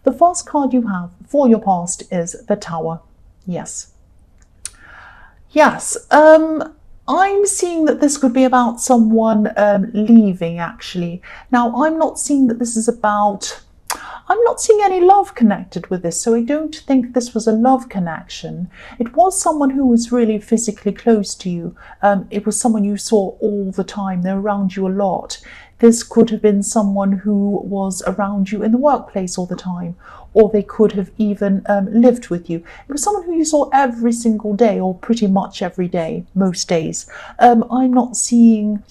The first card you have for your past is the Tower. Yes. Yes. I'm seeing that this could be about someone leaving, actually. Now, I'm not seeing that this is about... I'm not seeing any love connected with this, so I don't think this was a love connection. It was someone who was really physically close to you. It was someone you saw all the time. They're around you a lot. This could have been someone who was around you in the workplace all the time, or they could have even lived with you. It was someone who you saw every single day, or pretty much every day, most days. I'm not seeing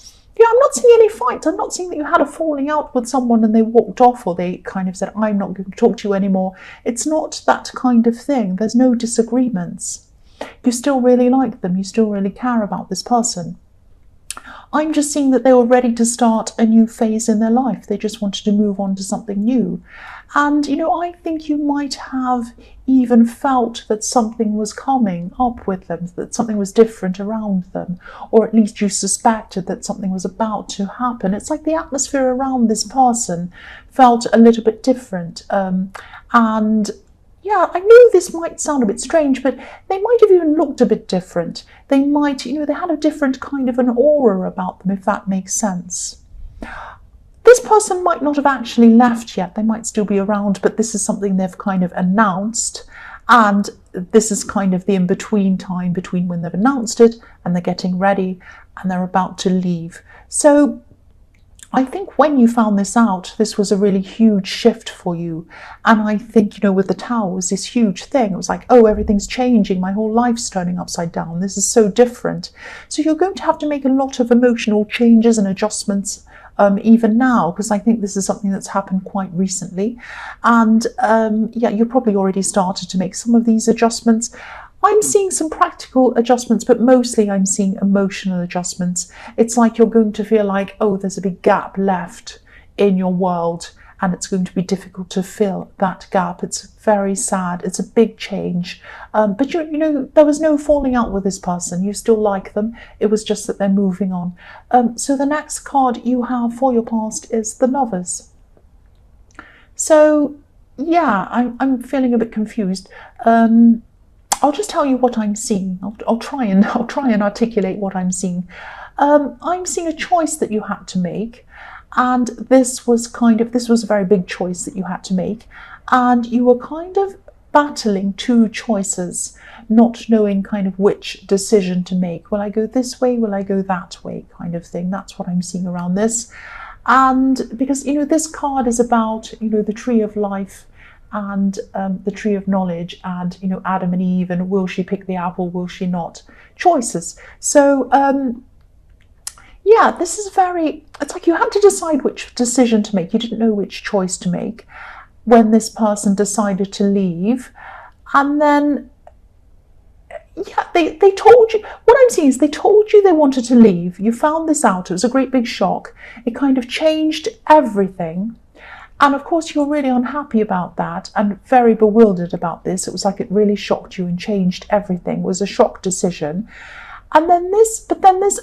any fights. I'm not seeing that you had a falling out with someone and they walked off, or they kind of said, I'm not going to talk to you anymore. It's not that kind of thing. There's no disagreements. You still really like them. You still really care about this person. I'm just seeing that they were ready to start a new phase in their life. They just wanted to move on to something new. And, I think you might have even felt that something was coming up with them, that something was different around them, or at least you suspected that something was about to happen. It's like the atmosphere around this person felt a little bit different. And yeah, I know this might sound a bit strange, but they might have even looked a bit different. They might, they had a different kind of an aura about them, if that makes sense. This person might not have actually left yet. They might still be around, but this is something they've kind of announced. And this is kind of the in-between time between when they've announced it and they're getting ready and they're about to leave. So I think when you found this out, this was a really huge shift for you. And I think, with the Tower, it was this huge thing. It was like, oh, everything's changing. My whole life's turning upside down. This is so different. So you're going to have to make a lot of emotional changes and adjustments even now, because I think this is something that's happened quite recently. And you probably already started to make some of these adjustments. I'm seeing some practical adjustments, but mostly I'm seeing emotional adjustments. It's like you're going to feel like, oh, there's a big gap left in your world, and it's going to be difficult to fill that gap. It's very sad. It's a big change. But there was no falling out with this person. You still like them. It was just that they're moving on. So the next card you have for your past is the Lovers. So yeah, I'm feeling a bit confused. I'll just tell you what I'm seeing. I'll try and articulate what I'm seeing. I'm seeing a choice that you had to make, and this was a very big choice that you had to make, and you were kind of battling two choices, not knowing kind of which decision to make. Will I go this way? Will I go that way? Kind of thing. That's what I'm seeing around this. And because this card is about the tree of life and the tree of knowledge, and Adam and Eve, and will she pick the apple, will she not, choices. So this is it's like you had to decide which decision to make. You didn't know which choice to make when this person decided to leave. And then they told you, what I'm seeing is they told you they wanted to leave. You found this out. It was a great big shock. It kind of changed everything. And of course, you're really unhappy about that and very bewildered about this. It was like it really shocked you and changed everything. It was a shock decision. And then this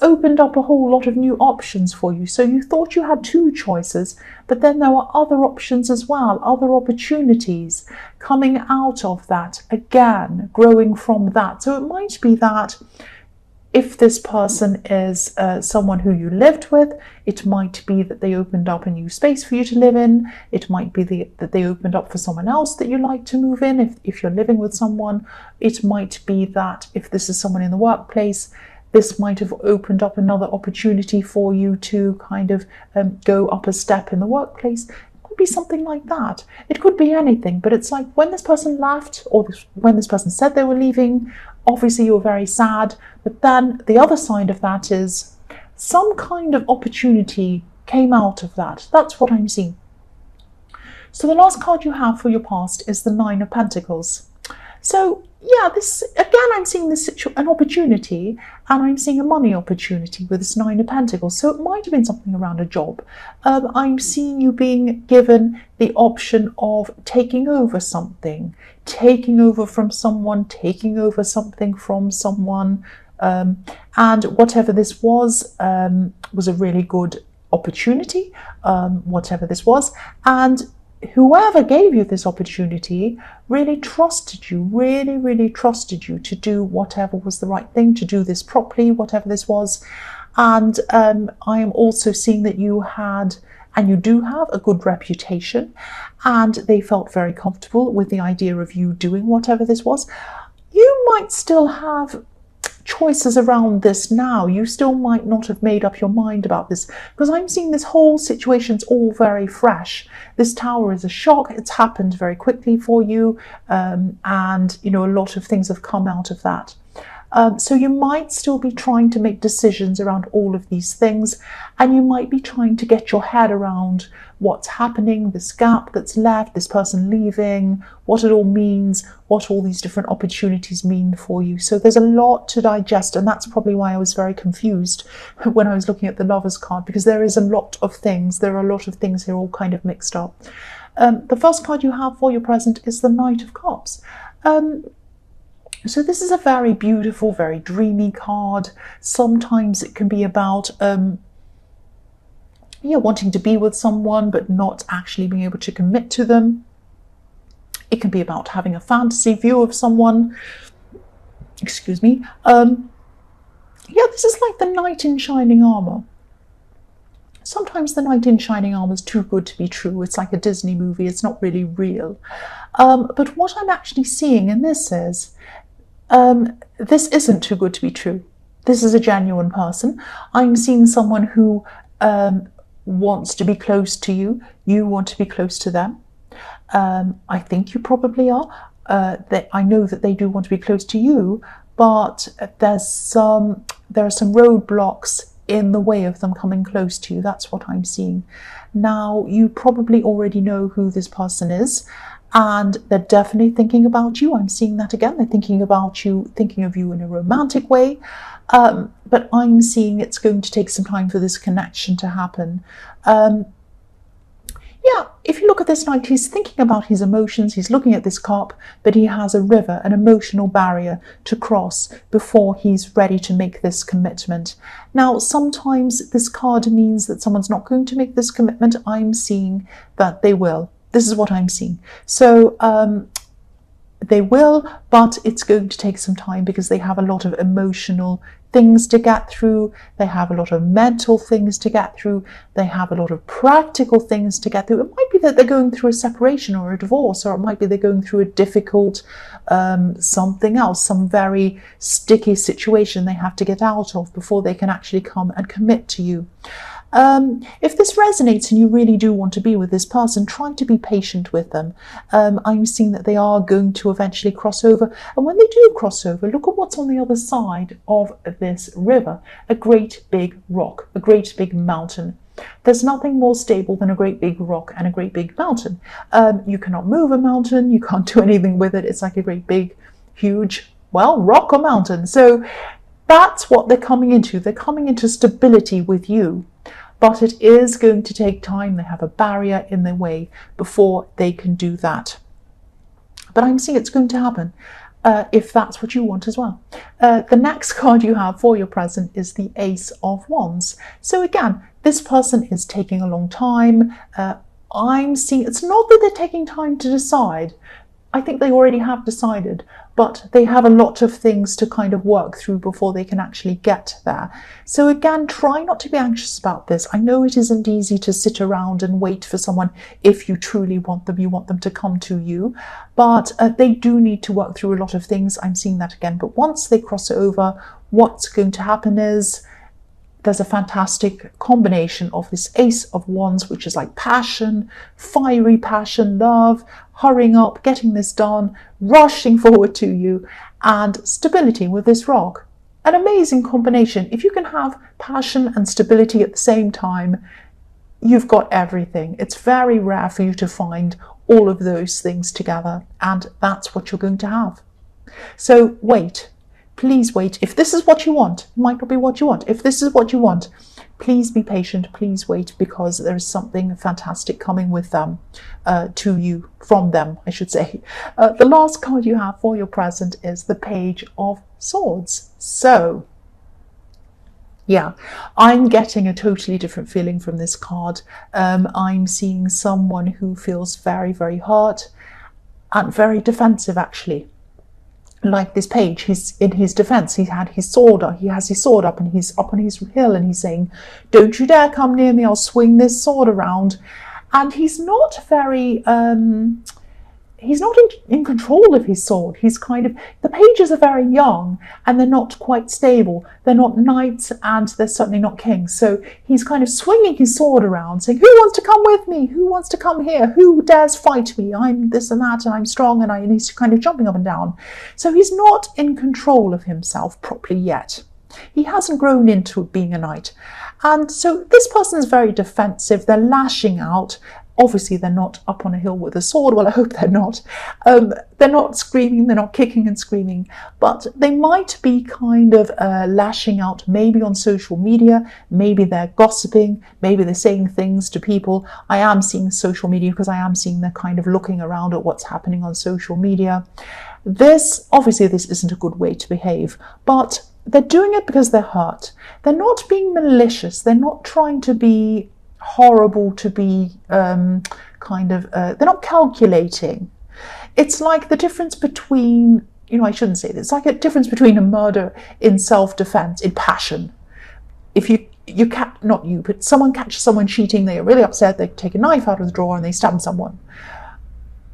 opened up a whole lot of new options for you. So you thought you had two choices, but then there were other options as well, other opportunities coming out of that, again, growing from that. So it might be that if this person is someone who you lived with, it might be that they opened up a new space for you to live in. It might be that they opened up for someone else that you like to move in if you're living with someone. It might be that if this is someone in the workplace, this might have opened up another opportunity for you to kind of go up a step in the workplace. It could be something like that. It could be anything, but it's like when this person left, or when this person said they were leaving, obviously you were very sad, but then the other side of that is some kind of opportunity came out of that. That's what I'm seeing. So the last card you have for your past is the Nine of Pentacles. So yeah, this again, I'm seeing an opportunity, and I'm seeing a money opportunity with this Nine of Pentacles. So it might have been something around a job. I'm seeing you being given the option of taking over something, taking over from someone, taking over something from someone, and whatever this was a really good opportunity, whatever this was. And whoever gave you this opportunity really trusted you, really trusted you to do whatever was the right thing, to do this properly, whatever this was. And I am also seeing that you had, and you do have, a good reputation, and they felt very comfortable with the idea of you doing whatever this was. You might still have choices around this now. You still might not have made up your mind about this, because I'm seeing this whole situation's all very fresh. This tower is a shock. It's happened very quickly for you, and you know, a lot of things have come out of that. So you might still be trying to make decisions around all of these things, and you might be trying to get your head around what's happening, this gap that's left, this person leaving, what it all means, what all these different opportunities mean for you. So there's a lot to digest, and that's probably why I was very confused when I was looking at the Lovers card, because there is a lot of things. There are a lot of things here all kind of mixed up. The first card you have for your present is the Knight of Cups. So this is a very beautiful, very dreamy card. Sometimes it can be about wanting to be with someone but not actually being able to commit to them. It can be about having a fantasy view of someone. Excuse me. This is like the knight in shining armor. Sometimes the knight in shining armor is too good to be true. It's like a Disney movie. It's not really real. But what I'm actually seeing in this is, this isn't too good to be true. This is a genuine person. I'm seeing someone who wants to be close to you. You want to be close to them. I think you probably are. I know that they do want to be close to you, but there are some roadblocks in the way of them coming close to you. That's what I'm seeing. Now, you probably already know who this person is, and they're definitely thinking about you. I'm seeing that again. They're thinking about you, thinking of you in a romantic way. But I'm seeing it's going to take some time for this connection to happen. If you look at this knight, he's thinking about his emotions. He's looking at this cup, but he has a river, an emotional barrier to cross before he's ready to make this commitment. Now, sometimes this card means that someone's not going to make this commitment. I'm seeing that they will. This is what I'm seeing. So they will, but it's going to take some time because they have a lot of emotional things to get through. They have a lot of mental things to get through. They have a lot of practical things to get through. It might be that they're going through a separation or a divorce, or it might be they're going through a difficult something else, some very sticky situation they have to get out of before they can actually come and commit to you. If this resonates and you really do want to be with this person, try to be patient with them. I'm seeing that they are going to eventually cross over. And when they do cross over, look at what's on the other side of this river. A great big rock, a great big mountain. There's nothing more stable than a great big rock and a great big mountain. You cannot move a mountain. You can't do anything with it. It's like a great big, huge, rock or mountain. So that's what they're coming into. They're coming into stability with you. But it is going to take time. They have a barrier in their way before they can do that. But I'm seeing it's going to happen if that's what you want as well. The next card you have for your present is the Ace of Wands. So again, this person is taking a long time. I'm seeing it's not that they're taking time to decide. I think they already have decided, but they have a lot of things to kind of work through before they can actually get there. So again, try not to be anxious about this. I know it isn't easy to sit around and wait for someone if you truly want them. You want them to come to you, but they do need to work through a lot of things. I'm seeing that again. But once they cross over, what's going to happen is there's a fantastic combination of this Ace of Wands, which is like passion, fiery passion, love, hurrying up, getting this done, rushing forward to you, and stability with this rock. An amazing combination. If you can have passion and stability at the same time, you've got everything. It's very rare for you to find all of those things together, and that's what you're going to have. So wait. Please wait. If this is what you want, it might not be what you want. If this is what you want, please be patient. Please wait, because there is something fantastic coming with them, to you, from them, I should say. The last card you have for your present is the Page of Swords. So Yeah, I'm getting a totally different feeling from this card. I'm seeing someone who feels very, very hurt and very defensive, actually. Like this page, he's in his defense. He has his sword up, and he's up on his hill, and he's saying, "Don't you dare come near me, I'll swing this sword around." And he's not very he's not in control of his sword. He's kind of, the pages are very young and they're not quite stable. They're not knights and they're certainly not kings. So he's kind of swinging his sword around saying, "Who wants to come with me? Who wants to come here? Who dares fight me? I'm this and that and I'm strong," and he's kind of jumping up and down. So he's not in control of himself properly yet. He hasn't grown into being a knight. And so this person's very defensive. They're lashing out. Obviously, they're not up on a hill with a sword. Well, I hope they're not. They're not screaming, they're not kicking and screaming, but they might be kind of lashing out, maybe on social media, maybe they're gossiping, maybe they're saying things to people. I am seeing social media because I am seeing they're kind of looking around at what's happening on social media. Obviously, this isn't a good way to behave, but they're doing it because they're hurt. They're not being malicious. They're not trying to be horrible, to be they're not calculating. It's like the difference between, I shouldn't say this, it's like a difference between a murder in self-defense, in passion. If but someone catches someone cheating, they are really upset, they take a knife out of the drawer and they stab someone.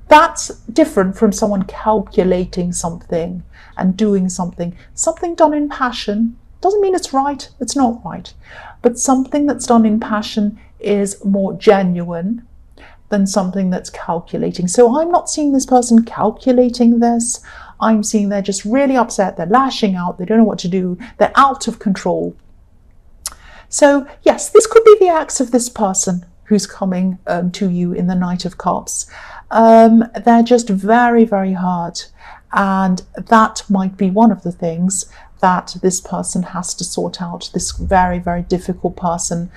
That's different from someone calculating something and doing something done in passion. Doesn't mean it's right, it's not right, but something that's done in passion is more genuine than something that's calculating. So I'm not seeing this person calculating this. I'm seeing they're just really upset, they're lashing out, they don't know what to do, they're out of control. So yes, this could be the acts of this person who's coming to you in the Knight of Cups. They're just very, very hurt, and that might be one of the things that this person has to sort out, this very, very difficult person,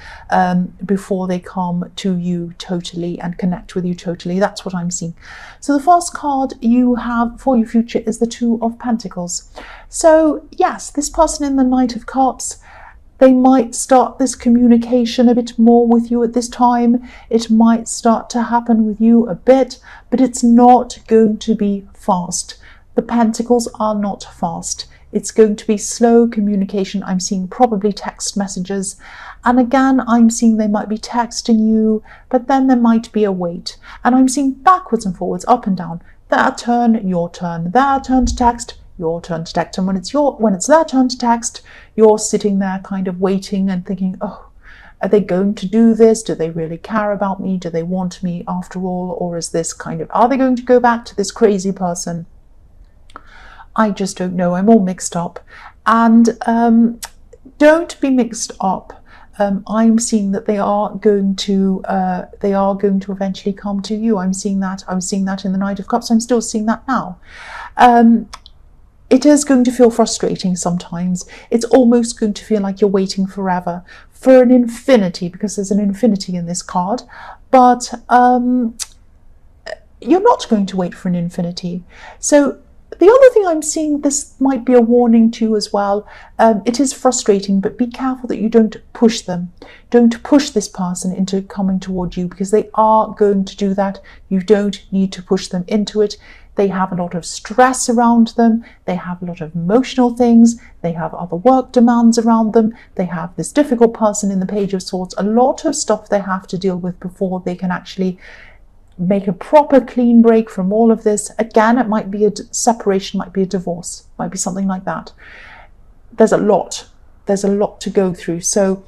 before they come to you totally and connect with you totally. That's what I'm seeing. So the first card you have for your future is the Two of Pentacles. So yes, this person in the Knight of Cups, they might start this communication a bit more with you at this time. It might start to happen with you a bit, but it's not going to be fast. The Pentacles are not fast. It's going to be slow communication. I'm seeing probably text messages. And again, I'm seeing they might be texting you, but then there might be a wait. And I'm seeing backwards and forwards, up and down. Their turn, your turn. Their turn to text, your turn to text. And when it's their turn to text, you're sitting there kind of waiting and thinking, oh, are they going to do this? Do they really care about me? Do they want me after all? Or is this are they going to go back to this crazy person? I just don't know. I'm all mixed up. And don't be mixed up. I'm seeing that they are going to eventually come to you. I'm seeing that. I was seeing that in the Knight of Cups. I'm still seeing that now. It is going to feel frustrating sometimes. It's almost going to feel like you're waiting forever, for an infinity, because there's an infinity in this card. But you're not going to wait for an infinity. So the other thing I'm seeing, this might be a warning to you as well. It is frustrating, but be careful that you don't push them. Don't push this person into coming toward you, because they are going to do that. You don't need to push them into it. They have a lot of stress around them. They have a lot of emotional things. They have other work demands around them. They have this difficult person in the Page of Swords. A lot of stuff they have to deal with before they can actually make a proper clean break from all of this. Again, it might be a separation, might be a divorce, might be something like that. There's a lot to go through. So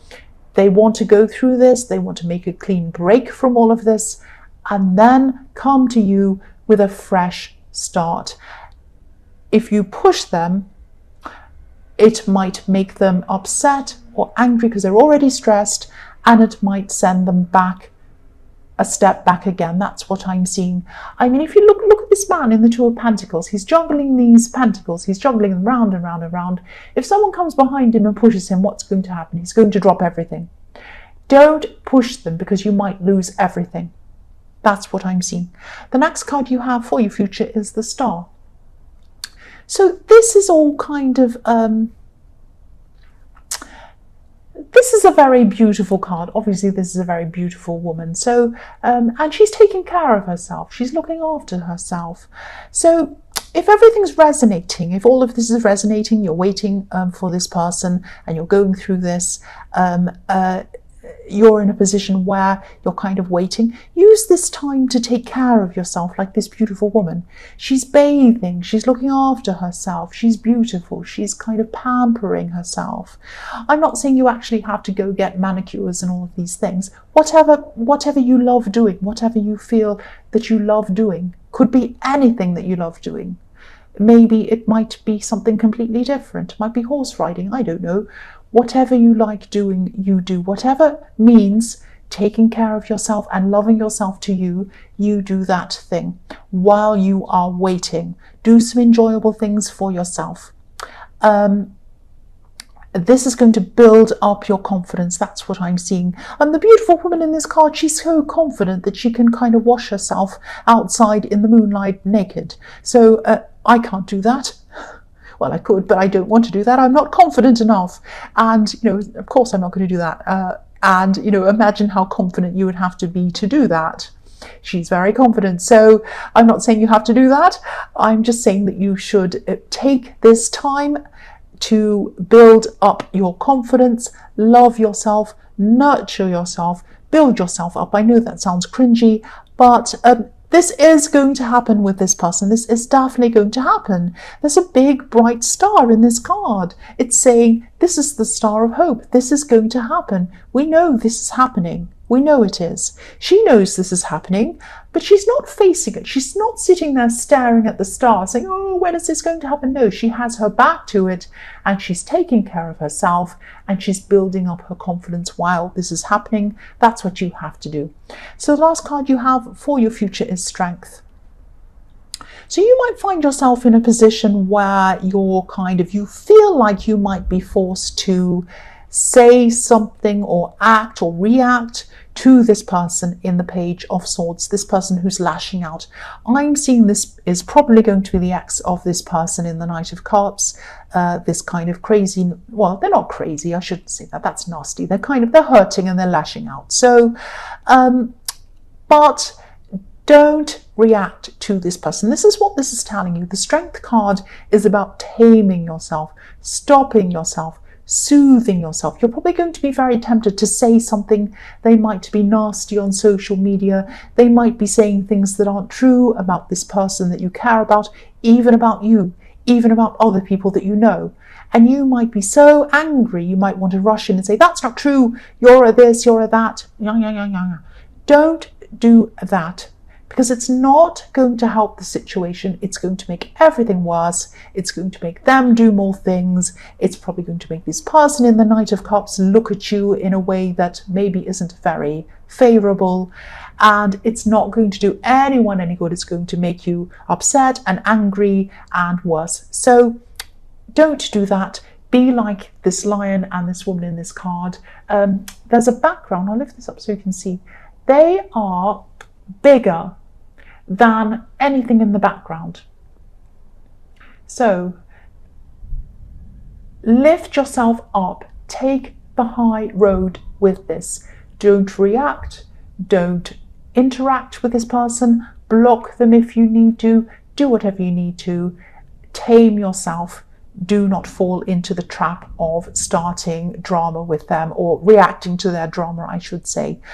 they want to go through this, they want to make a clean break from all of this, and then come to you with a fresh start. If you push them, it might make them upset or angry because they're already stressed, and it might send them back a step back again. That's what I'm seeing. I mean, if you look at this man in the Two of Pentacles, he's juggling these pentacles, he's juggling them round and round and round. If someone comes behind him and pushes him, what's going to happen? He's going to drop everything. Don't push them, because you might lose everything. That's what I'm seeing. The next card you have for your future is the Star. So this is all kind of this is a very beautiful card. Obviously, this is a very beautiful woman. So, and she's taking care of herself. She's looking after herself. So if everything's resonating, if all of this is resonating, you're waiting for this person and you're going through this, you're in a position where you're kind of waiting. Use this time to take care of yourself, like this beautiful woman. She's bathing, she's looking after herself, she's beautiful, she's kind of pampering herself. I'm not saying you actually have to go get manicures and all of these things. Whatever you love doing, whatever you feel that you love doing, could be anything that you love doing. Maybe it might be something completely different. It might be horse riding, I don't know. Whatever you like doing, you do. Whatever means taking care of yourself and loving yourself to you, you do that thing while you are waiting. Do some enjoyable things for yourself. This is going to build up your confidence. That's what I'm seeing. And the beautiful woman in this card, she's so confident that she can kind of wash herself outside in the moonlight naked. So I can't do that. Well, I could, but I don't want to do that. I'm not confident enough. And, of course I'm not going to do that. And, imagine how confident you would have to be to do that. She's very confident. So I'm not saying you have to do that. I'm just saying that you should take this time to build up your confidence, love yourself, nurture yourself, build yourself up. I know that sounds cringy, but this is going to happen with this person. This is definitely going to happen. There's a big bright star in this card. It's saying this is the star of hope. This is going to happen. We know this is happening. We know it is. She knows this is happening, but she's not facing it. She's not sitting there staring at the star saying, oh, when is this going to happen? No, she has her back to it and she's taking care of herself and she's building up her confidence while this is happening. That's what you have to do. So the last card you have for your future is strength. So you might find yourself in a position where you feel like you might be forced to say something or act or react to this person in the Page of Swords, this person who's lashing out. I'm seeing this is probably going to be the ex of this person in the Knight of Cups, this kind of crazy, well, they're not crazy, I shouldn't say that, that's nasty. They're hurting and they're lashing out. So, but don't react to this person. This is what this is telling you. The Strength card is about taming yourself, stopping yourself, soothing yourself. You're probably going to be very tempted to say something. They might be nasty on social media. They might be saying things that aren't true about this person that you care about, even about you, even about other people that you know. And you might be so angry, you might want to rush in and say, that's not true, you're a this, you're a that. Don't do that, because it's not going to help the situation. It's going to make everything worse. It's going to make them do more things. It's probably going to make this person in the Knight of Cups look at you in a way that maybe isn't very favourable. And it's not going to do anyone any good. It's going to make you upset and angry and worse. So don't do that. Be like this lion and this woman in this card. There's a background. I'll lift this up so you can see. They are bigger than anything in the background. So lift yourself up, take the high road with this. Don't react, don't interact with this person, block them if you need to, do whatever you need to, tame yourself. Do not fall into the trap of starting drama with them, or reacting to their drama, I should say.